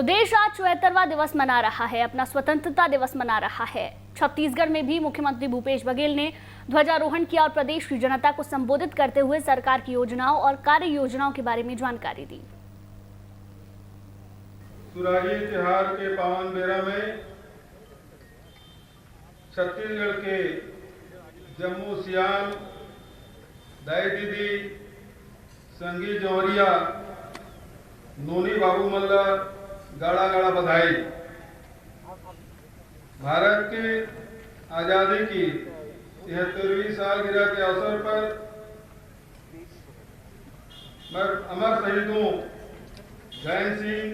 देश आज 74वां दिवस मना रहा है, अपना स्वतंत्रता दिवस मना रहा है। छत्तीसगढ़ में भी मुख्यमंत्री भूपेश बघेल ने ध्वजारोहण किया और प्रदेश की जनता को संबोधित करते हुए सरकार की योजनाओं और कार्य योजनाओं के बारे में जानकारी दी। सुराही त्योहार के पावन बेरा में छत्तीसगढ़ के जम्मू सियान, दाई दीदी, संगी जौहरिया, नोनी बाबू मल्ला गाड़ा गाड़ा बधाई। भारत की आजादी की 73वीं सालगिरह के अवसर पर अमर शहीदों जैन सिंह,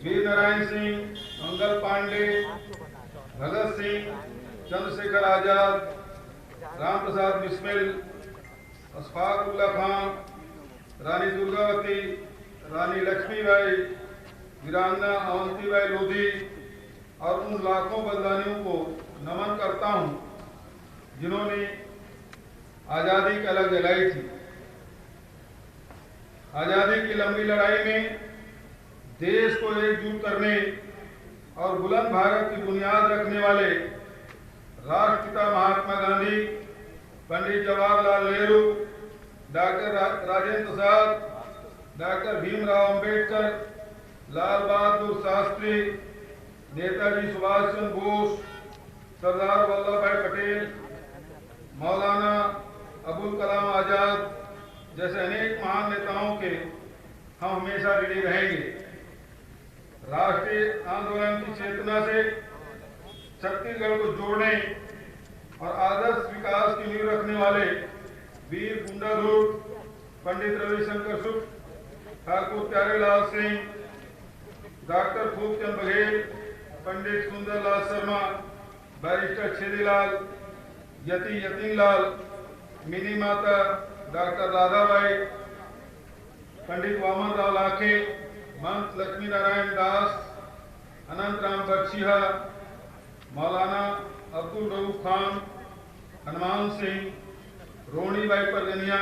वीर नारायण सिंह, मंगल पांडे, भगत सिंह, चंद्रशेखर आजाद, राम प्रसाद बिस्मिल, अशफाक उल्ला खान, रानी दुर्गावती, रानी लक्ष्मीबाई, वीरांगना अवंतीबाई लोधी और उन लाखों बलिदानियों को नमन करता हूं जिन्होंने आजादी की अलग जलाई थी। आजादी की लंबी लड़ाई में देश को एकजुट करने और बुलंद भारत की बुनियाद रखने वाले राष्ट्रपिता महात्मा गांधी, पंडित जवाहरलाल नेहरू, डॉक्टर राजेंद्र प्रसाद, डॉक्टर भीमराव अंबेडकर, लाल बहादुर शास्त्री, नेताजी सुभाष चंद्र बोस, सरदार वल्लभ भाई पटेल, मौलाना अबुल कलाम आजाद जैसे अनेक महान नेताओं के हम हमेशा ऋणी रहेंगे। राष्ट्रीय आंदोलन की चेतना से छत्तीसगढ़ को जोड़ने और आदर्श विकास की नींव रखने वाले वीर Gundadhur Pandit Ravishankar Shukla, Thakur Pyarelal Singh, doctor Khubchand Baghel, Pandit Sundarlal Sharma, barrister Chhedilal, यतीनलाल, mini माता डॉक्टर राधाबाई, पंडित वामन राव लाखे, महंत लक्ष्मी नारायण दास, अनंत राम बख्शिया, मौलाना अब्दुल रऊफ खान, हनुमान सिंह, रोणीबाई परगनिया,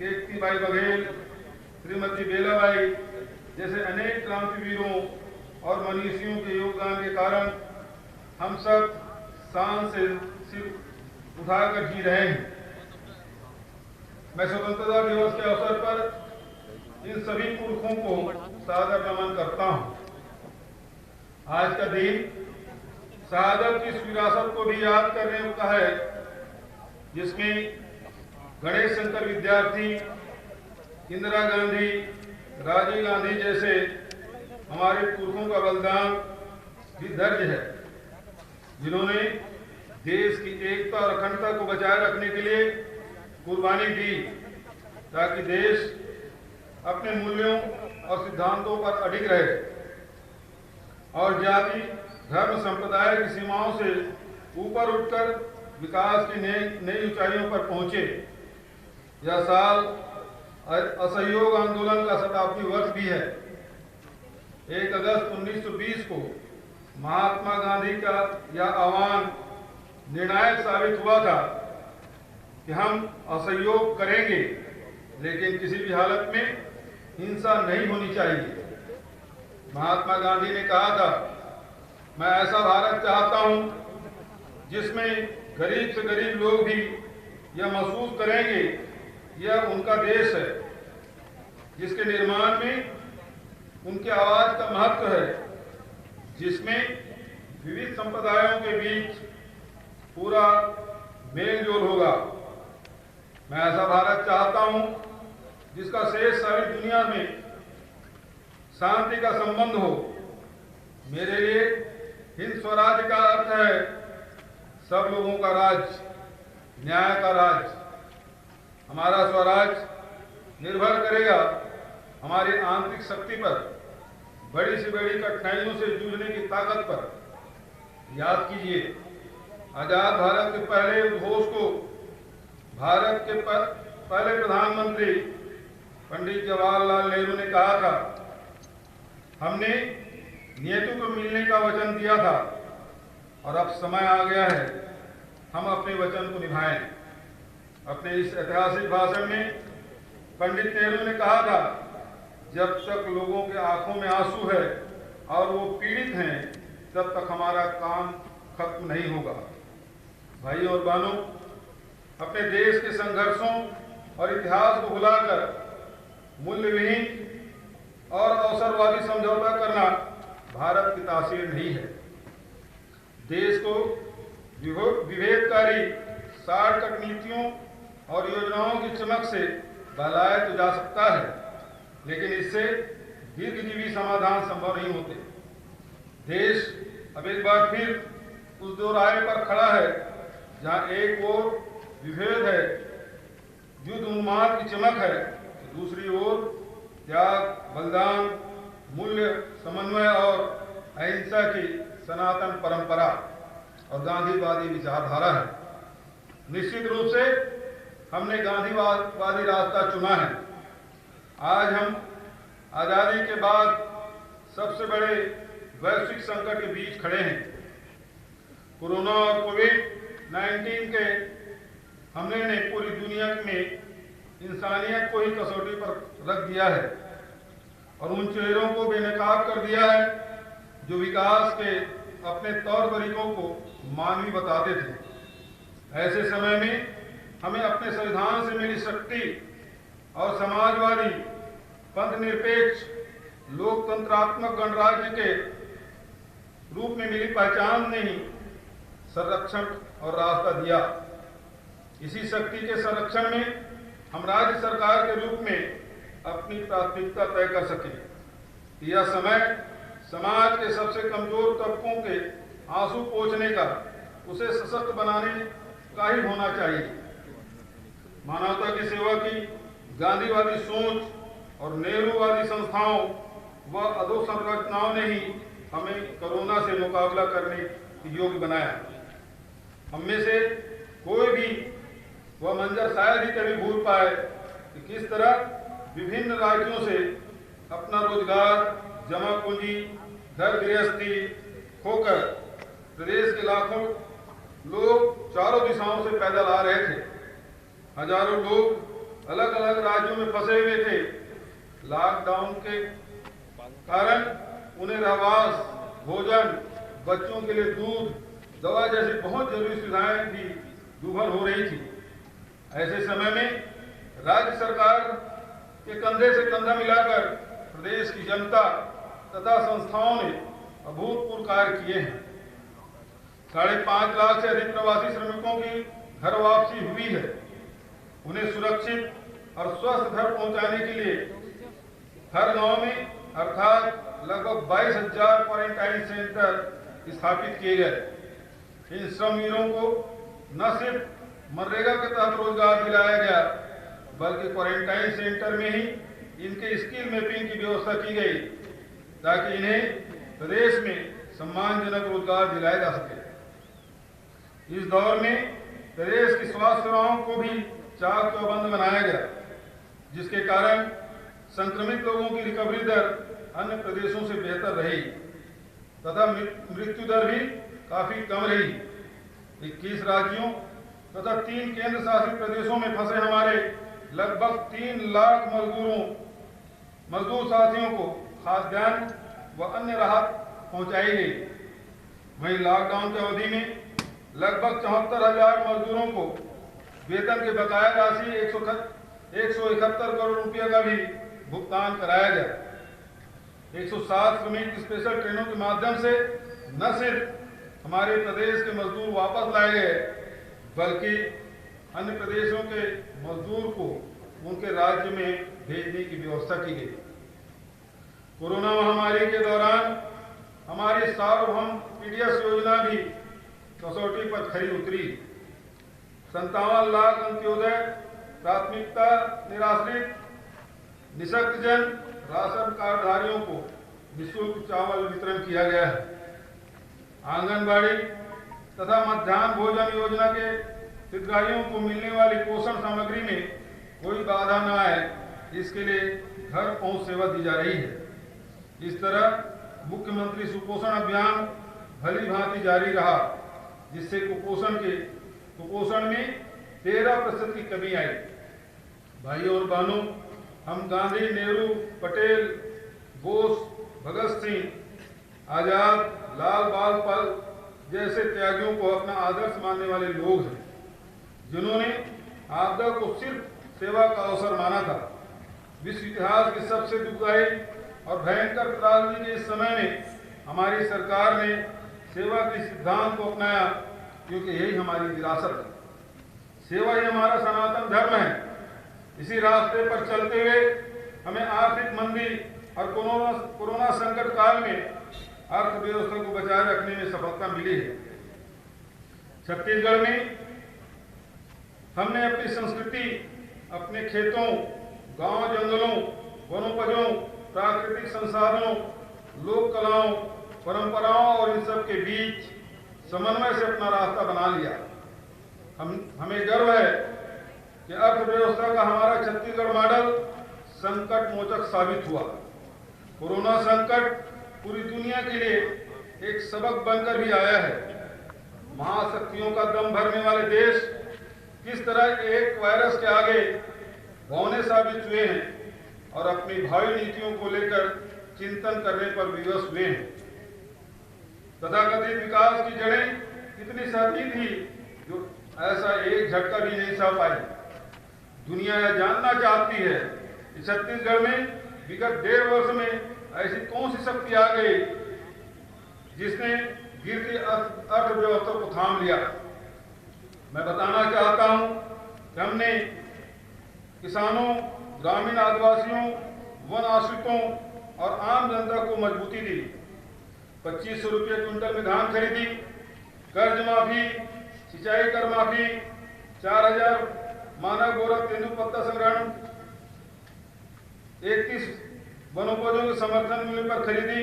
केकतीबाई बघेल, श्रीमती बेलाबाई जैसे अनेक क्रांतिवीरों और मनीषियों के योगदान के कारण हम सब शान से सिर उठाकर जी रहे हैं। मैं स्वतंत्रता दिवस के अवसर पर इन सभी पुरखों को सादर नमन करता हूं। आज का दिन शहादत की इस विरासत को भी याद करने का है जिसमें गणेश शंकर विद्यार्थी, इंदिरा गांधी, राजीव गांधी जैसे हमारे पुरखों का बलिदान भी दर्ज है, जिन्होंने देश की एकता और अखंडता को बचाए रखने के लिए कुर्बानी दी ताकि देश अपने मूल्यों और सिद्धांतों पर अडिग रहे और जाति, धर्म, संप्रदाय की सीमाओं से ऊपर उठकर विकास की नई ऊंचाइयों पर पहुंचे। यह साल असहयोग आंदोलन का शताब्दी वर्ष भी है। 1 अगस्त 1920 को महात्मा गांधी का यह आह्वान निर्णायक साबित हुआ था कि हम असहयोग करेंगे लेकिन किसी भी हालत में हिंसा नहीं होनी चाहिए। महात्मा गांधी ने कहा था, मैं ऐसा भारत चाहता हूं जिसमें गरीब से गरीब लोग भी यह महसूस करेंगे यह उनका देश है, जिसके निर्माण में उनकी आवाज का महत्व है, जिसमें विविध संप्रदायों के बीच पूरा मेल जोल होगा। मैं ऐसा भारत चाहता हूं जिसका शेष सारी दुनिया में शांति का संबंध हो। मेरे लिए हिंद स्वराज का अर्थ है सब लोगों का राज्य, न्याय का राज्य। हमारा स्वराज निर्भर करेगा हमारी आंतरिक शक्ति पर, बड़ी से बड़ी कठिनाइयों से जूझने की ताकत पर। याद कीजिए, आजाद भारत के पहले उद्घोष को भारत के पहले प्रधानमंत्री पंडित जवाहरलाल नेहरू ने कहा था, हमने नियति को मिलने का वचन दिया था और अब समय आ गया है हम अपने वचन को निभाएं। अपने इस ऐतिहासिक भाषण में पंडित नेहरू ने कहा था, जब तक लोगों के आंखों में आंसू है और वो पीड़ित हैं तब तक हमारा काम खत्म नहीं होगा। भाई और बहनों, अपने देश के संघर्षों और इतिहास को भुलाकर मूल्यविहीन और अवसरवादी समझौता करना भारत की तासीर नहीं है। देश को विभेदकारी सार्थक नीतियों और योजनाओं की चमक से बहलाया तो जा सकता है, लेकिन इससे दीर्घजीवी समाधान संभव नहीं होते। देश अब एक बार फिर उस दोराहे पर खड़ा है जहां एक ओर विभेद है, युद्ध उन्माद की चमक है, तो दूसरी ओर त्याग, बलिदान, मूल्य, समन्वय और अहिंसा की सनातन परंपरा और गांधीवादी विचारधारा है। निश्चित रूप से हमने गांधीवादी रास्ता चुना है। आज हम आजादी के बाद सबसे बड़े वैश्विक संकट के बीच खड़े हैं। कोरोना और कोविड-19 के हमले ने पूरी दुनिया में इंसानियत को ही कसौटी पर रख दिया है और उन चेहरों को बेनकाब कर दिया है जो विकास के अपने तौर तरीकों को मानवीय बताते थे। ऐसे समय में हमें अपने संविधान से मिली शक्ति और समाजवादी, पंथ निरपेक्ष, लोकतंत्रात्मक गणराज्य के रूप में मिली पहचान ने ही संरक्षण और रास्ता दिया। इसी शक्ति के संरक्षण में हम राज्य सरकार के रूप में अपनी प्राथमिकता तय कर सकें। यह समय समाज के सबसे कमजोर तबकों के आंसू पोंछने का, उसे सशक्त बनाने का ही होना चाहिए। मानवता की सेवा की गांधीवादी सोच और नेहरूवादी संस्थाओं व अधोसंरचनाओं ने ही हमें कोरोना से मुकाबला करने के योग्य बनाया। हम में से कोई भी वह मंजर शायद ही कभी भूल पाए कि किस तरह विभिन्न राज्यों से अपना रोजगार, जमा पूंजी, घर गृहस्थी खोकर प्रदेश के लाखों लोग चारों दिशाओं से पैदल आ रहे थे। हजारों लोग अलग अलग राज्यों में फंसे हुए थे। लॉकडाउन के कारण उन्हें रहवास, भोजन, बच्चों के लिए दूध, दवा जैसी बहुत जरूरी सुविधाएं भी दुभर हो रही थी। ऐसे समय में राज्य सरकार के कंधे से कंधा मिलाकर प्रदेश की जनता तथा संस्थाओं ने अभूतपूर्व कार्य किए हैं। 5.5 लाख से अधिक प्रवासी श्रमिकों की घर वापसी हुई है। उन्हें सुरक्षित और स्वस्थ घर पहुंचाने के लिए हर गांव में अर्थात लगभग 22,000 क्वारंटाइन सेंटर स्थापित किए गए। इन श्रमवीरों को न सिर्फ मनरेगा के तहत रोजगार दिलाया गया, बल्कि क्वारंटाइन सेंटर में ही इनके स्किल मैपिंग की व्यवस्था की गई ताकि इन्हें प्रदेश में सम्मानजनक रोजगार दिलाया जा सके। इस दौर में प्रदेश की स्वास्थ्य सेवाओं को भी चाक चौबंद बनाया गया, जिसके कारण संक्रमित लोगों की रिकवरी दर अन्य प्रदेशों से बेहतर रही तथा मृत्यु दर भी काफी कम रही। 21 राज्यों तथा 3 केंद्र शासित प्रदेशों में फंसे हमारे लगभग 3 लाख मजदूर साथियों को खाद्यान्न व अन्य राहत पहुंचाई गई। वहीं लॉकडाउन की अवधि में लगभग 74,000 मजदूरों को वेतन के बकाया राशि 171 करोड़ रुपये का भी भुगतान कराया गया। 107 श्रमिक स्पेशल ट्रेनों के माध्यम से न सिर्फ हमारे प्रदेश के मजदूर वापस लाए गए, बल्कि अन्य प्रदेशों के मजदूर को उनके राज्य में भेजने की व्यवस्था की गई। कोरोना महामारी के दौरान हमारी सार्वभौम पीडीएस योजना भी कसौटी पर खरी उतरी। 57 लाख अंत्योदय प्राथमिकता निराश्रित निःशक्तजन राशन कार्डधारियों को निःशुल्क चावल वितरण किया गया है। आंगनबाड़ी तथा मध्याह्न भोजन योजना के हितग्राहियों को मिलने वाली पोषण सामग्री में कोई बाधा न आए, इसके लिए घर पहुंच सेवा दी जा रही है। इस तरह मुख्यमंत्री सुपोषण अभियान भली भांति जारी रहा, जिससे कुपोषण में 13% की कमी आई। भाइयों और बहनों, हम गांधी, नेहरू, पटेल, बोस, भगत सिंह आजाद, लाल बाल पाल जैसे त्यागियों को अपना आदर्श मानने वाले लोग हैं, जिन्होंने आपदा को सिर्फ सेवा का अवसर माना था। विश्व इतिहास की सबसे दुखदाई और भयंकर त्रासदी के इस समय में हमारी सरकार ने सेवा के सिद्धांत को अपनाया, क्योंकि यही हमारी विरासत है। सेवा ही हमारा सनातन धर्म है। इसी रास्ते पर चलते हुए हमें आर्थिक मंदी और कोरोना संकट काल में अर्थव्यवस्था को बचाए रखने में सफलता मिली है। छत्तीसगढ़ में हमने अपनी संस्कृति, अपने खेतों, गांव, जंगलों, वनोपजों, प्राकृतिक संसाधनों, लोक कलाओं, परंपराओं और इन सब के बीच समन्वय से अपना रास्ता बना लिया। हमें गर्व है कि अर्थव्यवस्था का हमारा छत्तीसगढ़ मॉडल संकट मोचक साबित हुआ। कोरोना संकट पूरी दुनिया के लिए एक सबक बनकर भी आया है। महाशक्तियों का दम भरने वाले देश किस तरह एक वायरस के आगे बौने साबित हुए हैं और अपनी भावी नीतियों को लेकर चिंतन करने पर विवश हुए हैं। तथाकथित विकास की जड़ें कितनी सदी थी जो ऐसा एक झटका भी नहीं सह पाई। दुनिया यह जानना चाहती है कि छत्तीसगढ़ में विगत 1.5 वर्ष में ऐसी कौन सी शक्ति आ गई जिसने गिरती अर्थव्यवस्था को थाम लिया। मैं बताना चाहता हूं कि हमने किसानों, ग्रामीण आदिवासियों, वन आश्रितों और आम जनता को मजबूती दी। 2500 रुपये क्विंटल में धान खरीदी, कर्ज माफी, सिंचाई कर माफी, 4000 मानव गोरख तेंदुपत्ता संग्रहण, 31 वनोपजों के समर्थन मूल्य पर खरीदी,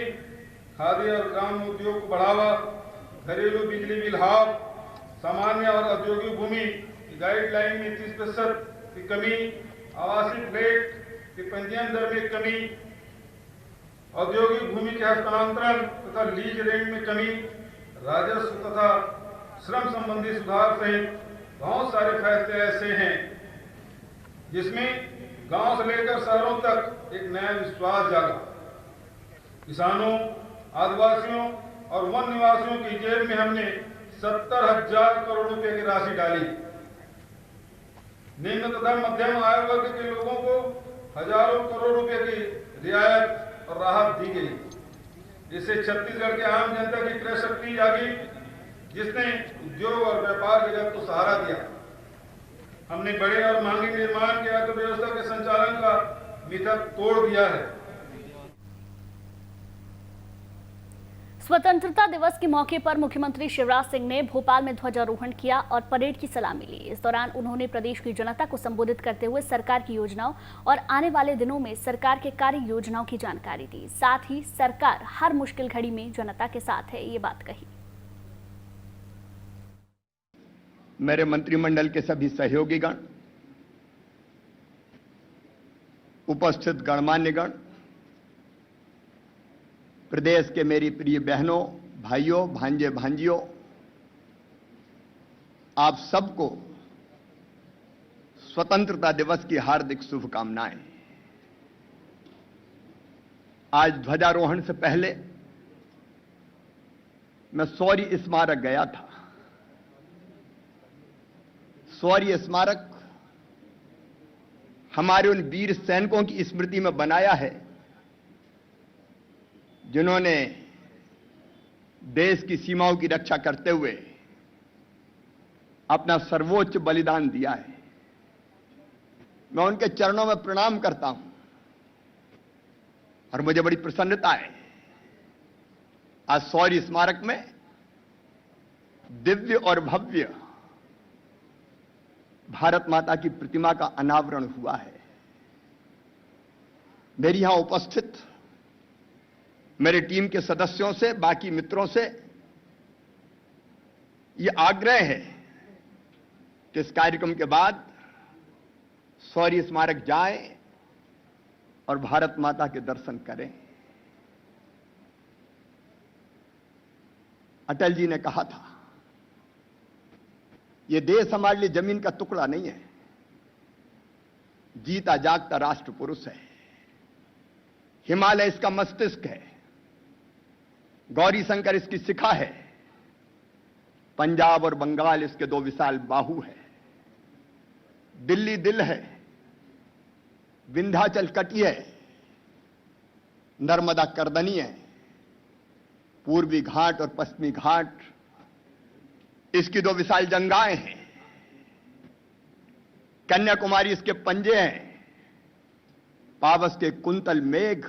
खादी और ग्राम उद्योग को बढ़ावा, घरेलू बिजली बिल हाफ, सामान्य और औद्योगिक भूमि की गाइडलाइन में 30% की कमी, आवासीय फ्लैट की पंजीयन दर में कमी, औद्योगिक भूमि के हस्तांतरण तथा लीज रेंट में कमी, राजस्व तथा श्रम संबंधी सुधार सहित बहुत सारे फैसले ऐसे हैं जिसमें गांव से लेकर शहरों तक एक नया विश्वास जागा। किसानों, आदिवासियों और वन निवासियों की जेब में हमने 70,000 करोड़ रुपए की राशि डाली। निम्न तथा मध्यम आय वर्ग के लोगों को हजारों करोड़ रुपए की रियायत और राहत दी गई। इससे छत्तीसगढ़ के आम जनता की क्रय शक्ति जागी, जिसने उद्योग और व्यापार जगत को सहारा दिया। हमने बड़े और महंगे निर्माण के अर्थव्यवस्था के संचालन का मिथक तोड़ दिया है। स्वतंत्रता दिवस के मौके पर मुख्यमंत्री शिवराज सिंह ने भोपाल में ध्वजारोहण किया और परेड की सलामी ली। इस दौरान उन्होंने प्रदेश की जनता को संबोधित करते हुए सरकार की योजनाओं और आने वाले दिनों में सरकार के कार्य योजनाओं की जानकारी दी। साथ ही सरकार हर मुश्किल घड़ी में जनता के साथ है, ये बात कही। मेरे मंत्रिमंडल के सभी सहयोगीगण, उपस्थित गणमान्यगण, प्रदेश के मेरी प्रिय बहनों, भाइयों, भांजे भांजियों, आप सबको स्वतंत्रता दिवस की हार्दिक शुभकामनाएं। आज ध्वजारोहण से पहले मैं शौर्य स्मारक गया था। शौर्य स्मारक हमारे उन वीर सैनिकों की स्मृति में बनाया है जिन्होंने देश की सीमाओं की रक्षा करते हुए अपना सर्वोच्च बलिदान दिया है। मैं उनके चरणों में प्रणाम करता हूं और मुझे बड़ी प्रसन्नता है आज शौर्य स्मारक में दिव्य और भव्य भारत माता की प्रतिमा का अनावरण हुआ है। मेरी यहां उपस्थित मेरे टीम के सदस्यों से, बाकी मित्रों से यह आग्रह है कि इस कार्यक्रम के बाद शौर्य स्मारक जाएं और भारत माता के दर्शन करें। अटल जी ने कहा था, यह देश हमारे लिए जमीन का टुकड़ा नहीं है, जीता जागता राष्ट्र पुरुष है। हिमालय इसका मस्तिष्क है। गौरी शंकर इसकी शिखा है, पंजाब और बंगाल इसके दो विशाल बाहु है, दिल्ली दिल है, विंध्याचल कटी है, नर्मदा करदनी है, पूर्वी घाट और पश्चिमी घाट इसकी दो विशाल जंगाएं हैं, कन्याकुमारी इसके पंजे हैं, पावस के कुंतल मेघ,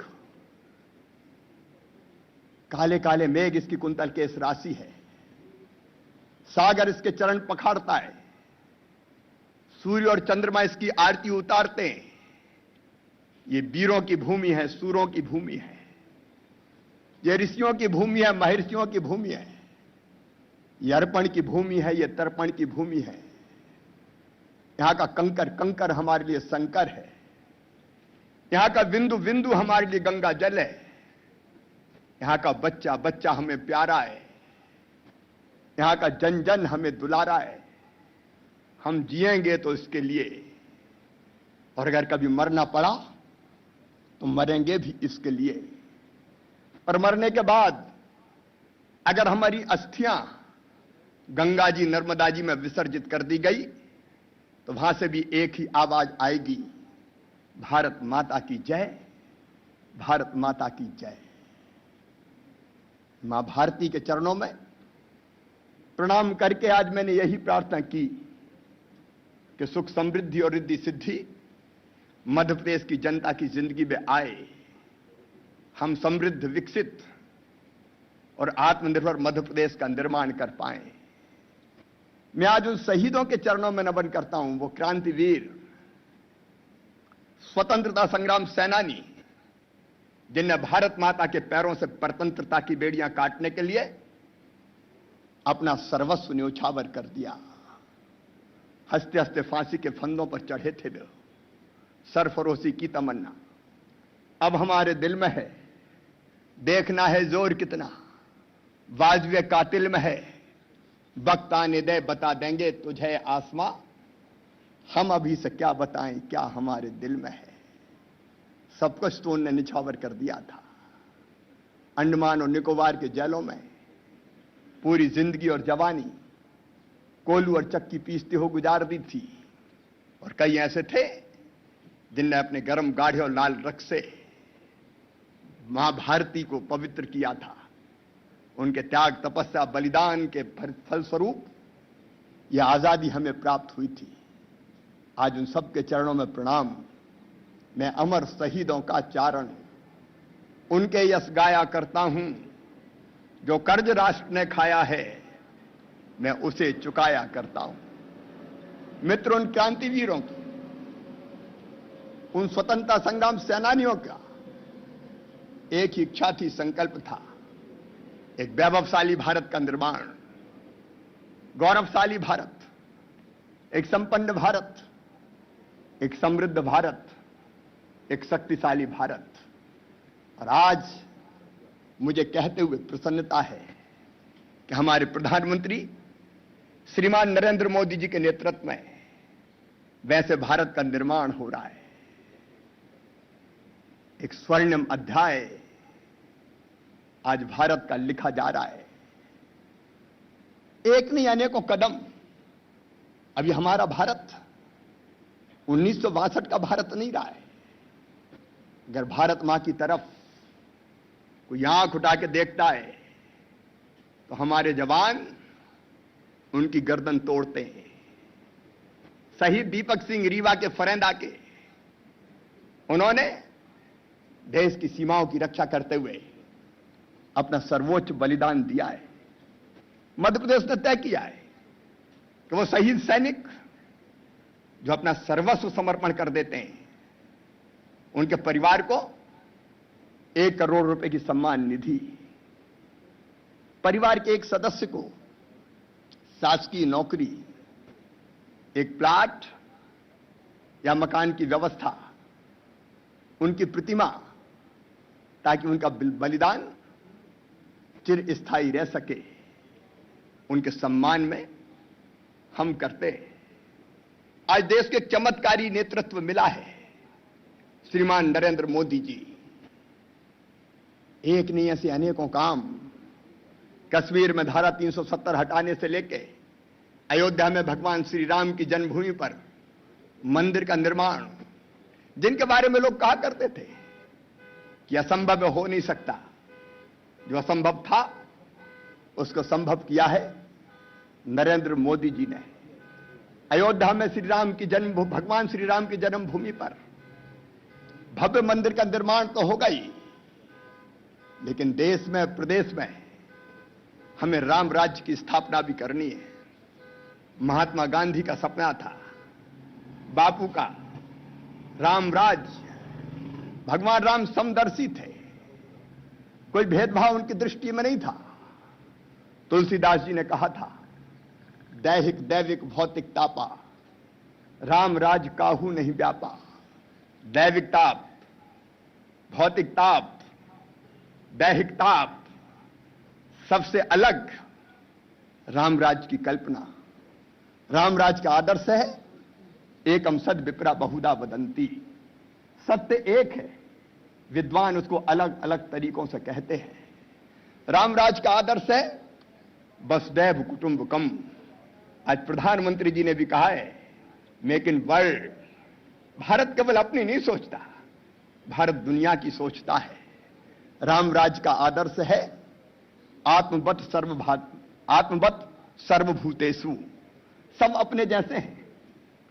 काले काले मेघ इसकी कुंतल केस राशि है, सागर इसके चरण पखाड़ता है, सूर्य और चंद्रमा इसकी आरती उतारते हैं। ये वीरों की भूमि है, सूरों की भूमि है, ये ऋषियों की भूमि है, महर्षियों की भूमि है, ये अर्पण की भूमि है, ये तर्पण की भूमि है। यहां का कंकर कंकर हमारे लिए शंकर है, यहां का बिंदु बिंदु हमारे लिए गंगा जल है, यहां का बच्चा बच्चा हमें प्यारा है, यहां का जन जन हमें दुलारा है। हम जिएंगे तो इसके लिए, और अगर कभी मरना पड़ा तो मरेंगे भी इसके लिए। और मरने के बाद अगर हमारी अस्थियां गंगा जी नर्मदा जी में विसर्जित कर दी गई तो वहां से भी एक ही आवाज आएगी, भारत माता की जय, भारत माता की जय। मां भारती के चरणों में प्रणाम करके आज मैंने यही प्रार्थना की कि सुख समृद्धि और रिद्धि सिद्धि मध्य प्रदेश की जनता की जिंदगी में आए, हम समृद्ध विकसित और आत्मनिर्भर मध्य प्रदेश का निर्माण कर पाए। मैं आज उन शहीदों के चरणों में नमन करता हूं, वो क्रांतिवीर, स्वतंत्रता संग्राम सेनानी जिनने भारत माता के पैरों से परतंत्रता की बेड़ियां काटने के लिए अपना सर्वस्व न्योछावर कर दिया। हंसते हंसते फांसी के फंदों पर चढ़े थे वे, सरफरोशी की तमन्ना अब हमारे दिल में है, देखना है जोर कितना वाजवे कातिल में है, वक्त आने दे बता देंगे तुझे आसमां, हम अभी से क्या बताएं क्या हमारे दिल में है। सब कुछ तो उनने निछावर कर दिया था। अंडमान और निकोबार के जेलों में पूरी जिंदगी और जवानी कोलू और चक्की पीसते हो गुजार दी थी, और कई ऐसे थे जिनने अपने गर्म गाढ़े और लाल रक्त से मां भारती को पवित्र किया था। उनके त्याग तपस्या बलिदान के फलस्वरूप यह आजादी हमें प्राप्त हुई थी। आज उन सबके चरणों में प्रणाम। मैं अमर शहीदों का चारण उनके यश गाया करता हूं, जो कर्ज राष्ट्र ने खाया है मैं उसे चुकाया करता हूं। मित्र, उन क्रांतिवीरों की, उन स्वतंत्रता संग्राम सेनानियों का एक ही इच्छा थी, संकल्प था, एक वैभवशाली भारत का निर्माण, गौरवशाली भारत, एक संपन्न भारत, एक समृद्ध भारत, एक शक्तिशाली भारत। और आज मुझे कहते हुए प्रसन्नता है कि हमारे प्रधानमंत्री श्रीमान नरेंद्र मोदी जी के नेतृत्व में वैसे भारत का निर्माण हो रहा है। एक स्वर्णिम अध्याय आज भारत का लिखा जा रहा है। एक नहीं अनेकों कदम। अभी हमारा भारत 1962 का भारत नहीं रहा है। अगर भारत मां की तरफ कोई आंख उठा के देखता है तो हमारे जवान उनकी गर्दन तोड़ते हैं। शहीद दीपक सिंह रीवा के फरेंदा के, उन्होंने देश की सीमाओं की रक्षा करते हुए अपना सर्वोच्च बलिदान दिया है। मध्य प्रदेश ने तय किया है कि वो शहीद सैनिक जो अपना सर्वस्व समर्पण कर देते हैं, उनके परिवार को 1 करोड़ रुपए की सम्मान निधि, परिवार के एक सदस्य को शासकीय नौकरी, एक प्लाट या मकान की व्यवस्था, उनकी प्रतिमा, ताकि उनका बलिदान चिरस्थायी रह सके, उनके सम्मान में हम करते हैं। आज देश के चमत्कारी नेतृत्व मिला है श्रीमान नरेंद्र मोदी जी। एक नहीं ऐसे अनेकों काम कश्मीर में धारा 370 हटाने से लेके अयोध्या में भगवान श्री राम की जन्मभूमि पर मंदिर का निर्माण, जिनके बारे में लोग कहा करते थे कि असंभव हो नहीं सकता, जो असंभव था उसको संभव किया है नरेंद्र मोदी जी ने। अयोध्या में भगवान श्री राम की जन्मभूमि पर भव्य मंदिर का निर्माण तो होगा ही, लेकिन देश में, प्रदेश में हमें राम राज्य की स्थापना भी करनी है। महात्मा गांधी का सपना था, बापू का राम राज्य। भगवान राम समदर्शी थे, कोई भेदभाव उनकी दृष्टि में नहीं था। तुलसीदास जी ने कहा था, दैहिक दैविक भौतिक तापा, राम राज काहू नहीं व्यापा। दैविक ताप, भौतिक ताप, दैहिक ताप, सबसे अलग राम राज की कल्पना। राम राज का आदर्श है एकम सद विप्रा बहुधा वदंती। सत्य एक है, विद्वान उसको अलग अलग तरीकों से कहते हैं। राम राज का आदर्श है वसुदैव कुटुंबकम। आज प्रधानमंत्री जी ने भी कहा है, मेक इन वर्ल्ड। भारत केवल अपनी नहीं सोचता, भारत दुनिया की सोचता है। राम राज का आदर्श है आत्मवत सर्वभूतेषु। सब अपने जैसे हैं,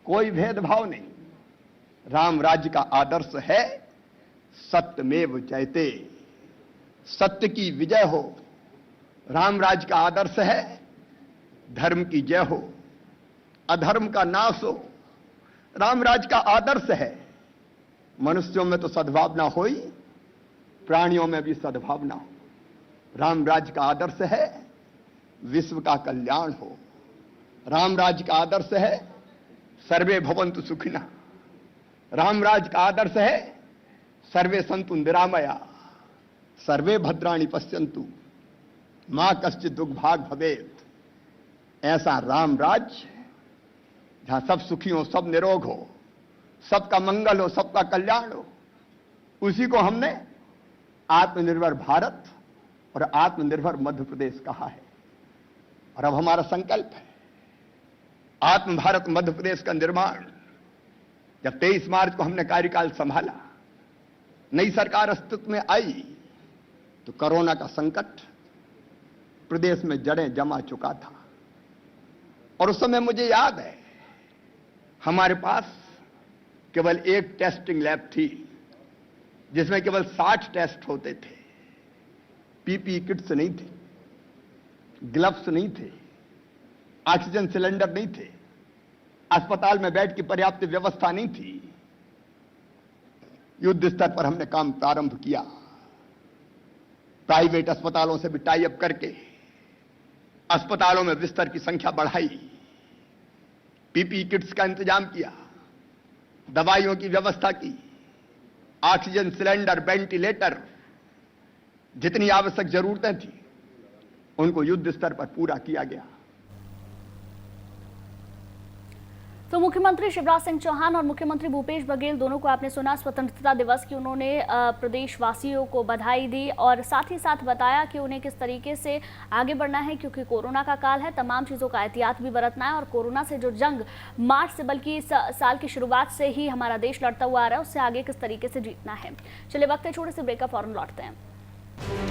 कोई भेदभाव नहीं। राम राज्य का आदर्श है सत्यमेव जयते, सत्य की विजय हो। राम राज्य का आदर्श है धर्म की जय हो, अधर्म का नाश हो। राम राज्य का आदर्श है मनुष्यों में तो सद्भावना हो ही, प्राणियों में भी सद्भावना हो। राम राज्य का आदर्श है विश्व का कल्याण हो। राम राज्य का आदर्श है सर्वे भवन्तु सुखिनः। राम राज्य का आदर्श है सर्वे सन्तु निरामया, सर्वे भद्राणि पश्यन्तु मां कश्चित् दुर्भाग् भवेत्। ऐसा राम राज्य जहां सब सुखी हो, सब निरोग हो, सबका मंगल हो, सबका कल्याण हो, उसी को हमने आत्मनिर्भर भारत और आत्मनिर्भर मध्य प्रदेश कहा है। और अब हमारा संकल्प है आत्म भारत मध्य प्रदेश का निर्माण। जब 23 मार्च को हमने कार्यकाल संभाला, नई सरकार अस्तित्व में आई, तो कोरोना का संकट प्रदेश में जड़ें जमा चुका था। और उस समय मुझे याद है हमारे पास केवल एक टेस्टिंग लैब थी जिसमें केवल 60 टेस्ट होते थे। पीपीई किट्स नहीं थे, ग्लव्स नहीं थे, ऑक्सीजन सिलेंडर नहीं थे, अस्पताल में बेड की पर्याप्त व्यवस्था नहीं थी। युद्ध स्तर पर हमने काम प्रारंभ किया, प्राइवेट अस्पतालों से भी टाई अप करके अस्पतालों में बिस्तर की संख्या बढ़ाई, पीपीई किट्स का इंतजाम किया, दवाइयों की व्यवस्था की, ऑक्सीजन सिलेंडर, वेंटिलेटर, जितनी आवश्यक जरूरतें थी उनको युद्ध स्तर पर पूरा किया गया। तो मुख्यमंत्री शिवराज सिंह चौहान और मुख्यमंत्री भूपेश बघेल दोनों को आपने सुना स्वतंत्रता दिवस की उन्होंने प्रदेशवासियों को बधाई दी और साथ ही साथ बताया कि उन्हें किस तरीके से आगे बढ़ना है, क्योंकि कोरोना का काल है, तमाम चीज़ों का एहतियात भी बरतना है और कोरोना से जो जंग मार्च से बल्कि साल की शुरुआत से ही हमारा देश लड़ता हुआ आ रहा है, उससे आगे किस तरीके से जीतना है। चलिए वक्त है छोटे से ब्रेक का, फौरन लौटते हैं।